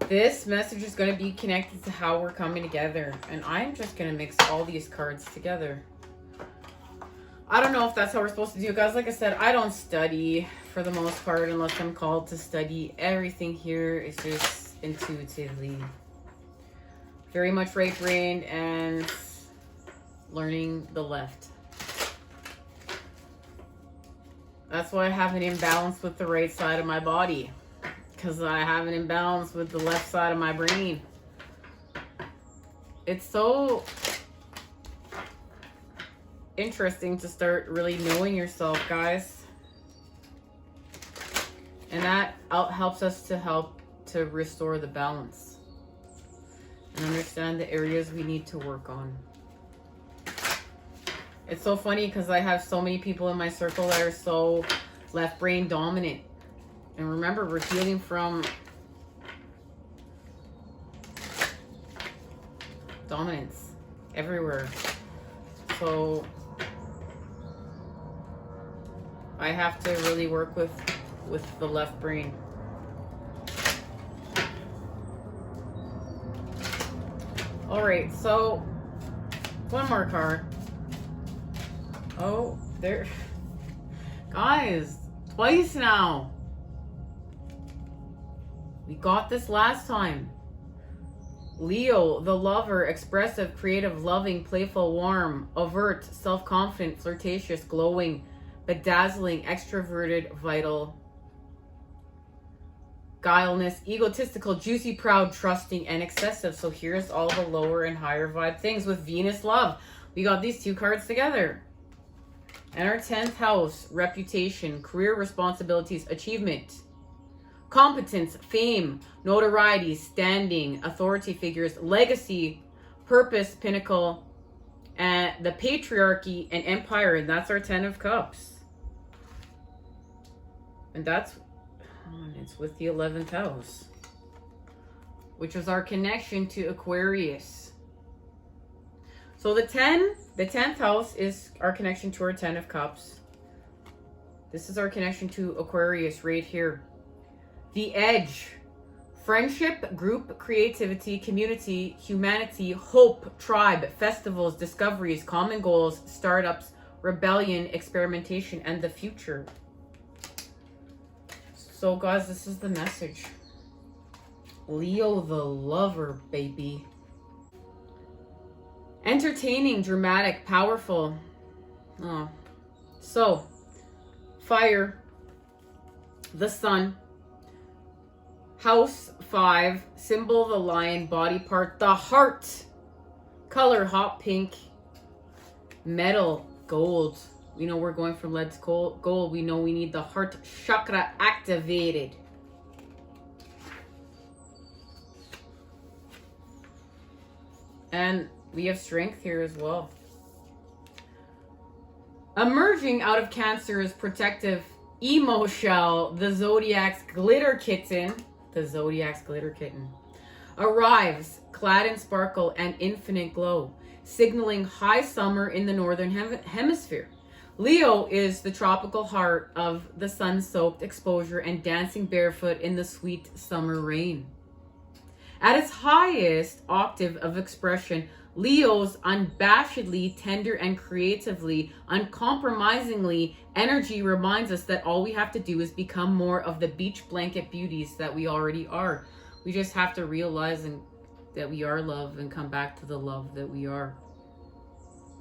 This message is going to be connected to how we're coming together. And I'm just going to mix all these cards together. I don't know if that's how we're supposed to do it, guys. Like I said, I don't study for the most part unless I'm called to study. Everything here is just intuitively. Very much right-brained and learning the left. That's why I have an imbalance with the right side of my body. Because I have an imbalance with the left side of my brain. It's so interesting to start really knowing yourself, guys. And that helps us to restore the balance. And understand the areas we need to work on. It's so funny because I have so many people in my circle that are so left brain dominant. And remember, we're healing from dominance everywhere. So I have to really work with the left brain. All right, so one more card. Oh, there. Guys, twice now. We got this last time. Leo, the lover, expressive, creative, loving, playful, warm, overt, self-confident, flirtatious, glowing, bedazzling, extroverted, vital, guileless, egotistical, juicy, proud, trusting, and excessive. So here's all the lower and higher vibe things with Venus love. We got these two cards together. And our 10th house, reputation, career responsibilities, achievement, competence, fame, notoriety, standing, authority figures, legacy, purpose, pinnacle, and the patriarchy and empire. And that's our 10 of cups. And that's, it's with the 11th house, which is our connection to Aquarius. So the 10th house is our connection to our 10 of cups. This is our connection to Aquarius right here. The edge, friendship, group, creativity, community, humanity, hope, tribe, festivals, discoveries, common goals, startups, rebellion, experimentation, and the future. So guys, this is the message. Leo the lover, baby. Entertaining, dramatic, powerful. Oh. So, fire, the sun, house 5, symbol the lion, body part, the heart, color hot pink, metal, gold. We know we're going from lead to gold. We know we need the heart chakra activated. And we have strength here as well. Emerging out of Cancer is protective emo shell, the Zodiac's glitter kitten. The Zodiac's glitter kitten arrives clad in sparkle and infinite glow, signaling high summer in the northern hemisphere. Leo is the tropical heart of the sun-soaked exposure and dancing barefoot in the sweet summer rain. At its highest octave of expression, Leo's unabashedly tender and creatively, uncompromisingly energy reminds us that all we have to do is become more of the beach blanket beauties that we already are. We just have to realize that we are love and come back to the love that we are.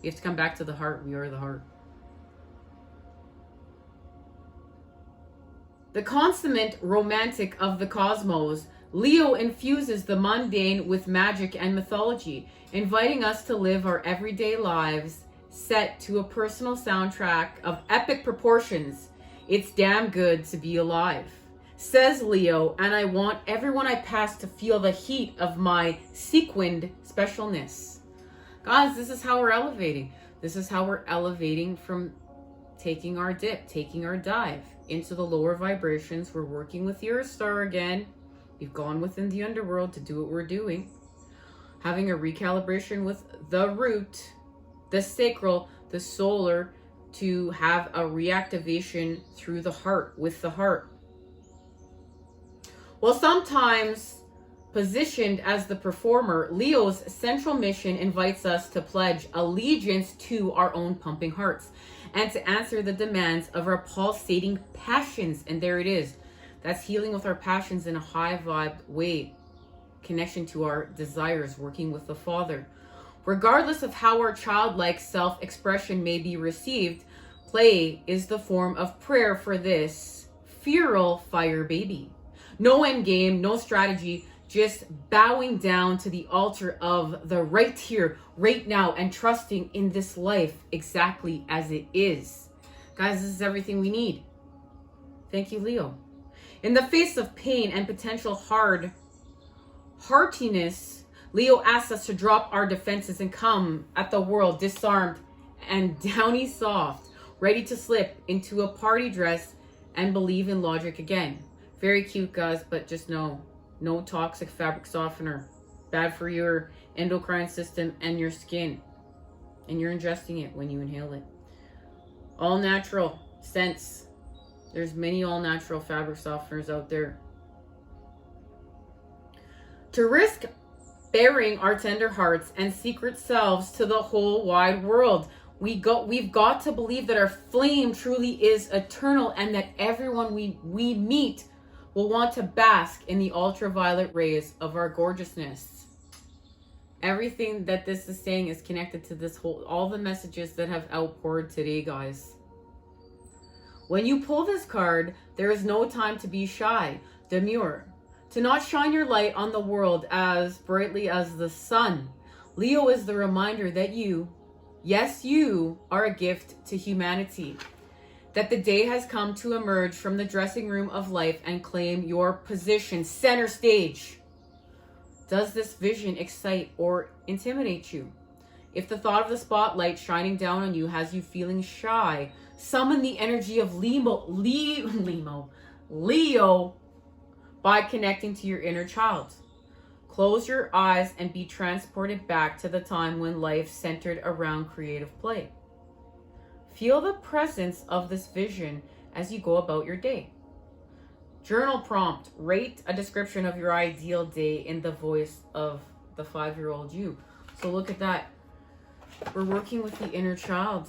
We have to come back to the heart. We are the heart. The consummate romantic of the cosmos, Leo infuses the mundane with magic and mythology, inviting us to live our everyday lives set to a personal soundtrack of epic proportions. It's damn good to be alive, says Leo, and I want everyone I pass to feel the heat of my sequined specialness. Guys, this is how we're elevating. This is how we're elevating from taking our dip, taking our dive into the lower vibrations. We're working with your star again. We've gone within the underworld to do what we're doing. Having a recalibration with the root, the sacral, the solar, to have a reactivation through the heart, with the heart. Well, sometimes Positioned as the performer, Leo's central mission invites us to pledge allegiance to our own pumping hearts and to answer the demands of our pulsating passions. And there it is. That's healing with our passions in a high vibe way. Connection to our desires, working with the Father. Regardless of how our childlike self-expression may be received, play is the form of prayer for this feral fire baby. No end game, no strategy, just bowing down to the altar of the right here, right now, and trusting in this life exactly as it is. Guys, this is everything we need. Thank you, Leo. In the face of pain and potential heartiness, Leo asks us to drop our defenses and come at the world disarmed and downy soft, ready to slip into a party dress and believe in logic again. Very cute, guys, but just know, no toxic fabric softener. Bad for your endocrine system and your skin. And you're ingesting it when you inhale it. All natural scents. There's many all natural fabric softeners out there. To risk baring our tender hearts and secret selves to the whole wide world, we've got to believe that our flame truly is eternal and that everyone we meet will want to bask in the ultraviolet rays of our gorgeousness. Everything that this is saying is connected to this whole, all the messages that have outpoured today, guys. When you pull this card, there is no time to be shy, demure, to not shine your light on the world as brightly as the sun. Leo is the reminder that you, yes, you are a gift to humanity. That the day has come to emerge from the dressing room of life and claim your position, center stage. Does this vision excite or intimidate you? If the thought of the spotlight shining down on you has you feeling shy, summon the energy of Leo by connecting to your inner child. Close your eyes and be transported back to the time when life centered around creative play. Feel the presence of this vision as you go about your day. Journal prompt. Rate a description of your ideal day in the voice of the 5-year-old you. So look at that. We're working with the inner child.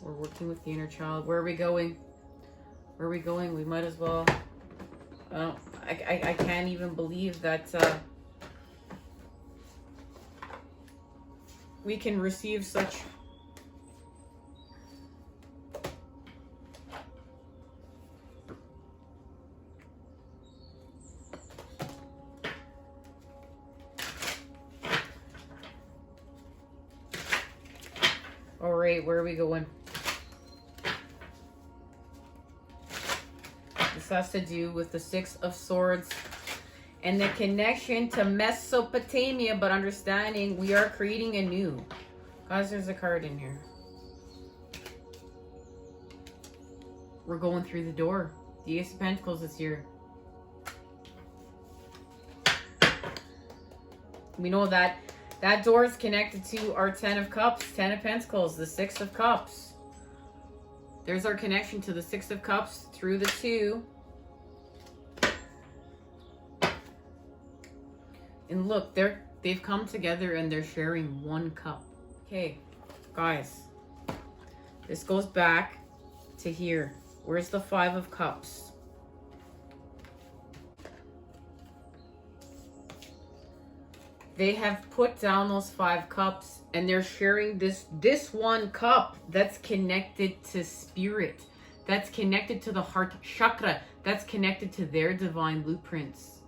We're working with the inner child. Where are we going? Where are we going? We might as well. I can't even believe that we can receive such all right, where are we going? This has to do with the 6 of Swords and the connection to Mesopotamia, but understanding we are creating a new. Guys, there's a card in here. We're going through the door. The Ace of Pentacles is here. We know that that door is connected to our 10 of Cups, 10 of Pentacles, the 6 of Cups. There's our connection to the 6 of Cups through the 2. And look, they've come together and they're sharing one cup. Okay, guys. This goes back to here. Where's the 5 of Cups? They have put down those 5 cups and they're sharing this one cup that's connected to spirit, that's connected to the heart chakra, that's connected to their divine blueprints.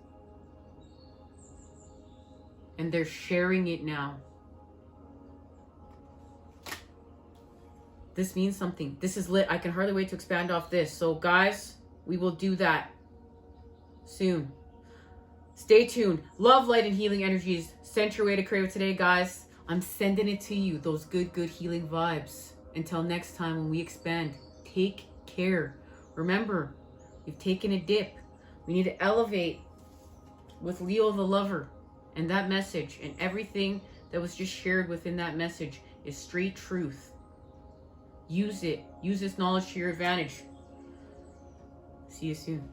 And they're sharing it now. This means something. This is lit. I can hardly wait to expand off this. So guys, we will do that soon. Stay tuned. Love, light, and healing energies. Sent your way to crave today, guys. I'm sending it to you. Those good healing vibes. Until next time when we expand. Take care. Remember, we've taken a dip. We need to elevate with Leo the Lover. And that message and everything that was just shared within that message is straight truth. Use it. Use this knowledge to your advantage. See you soon.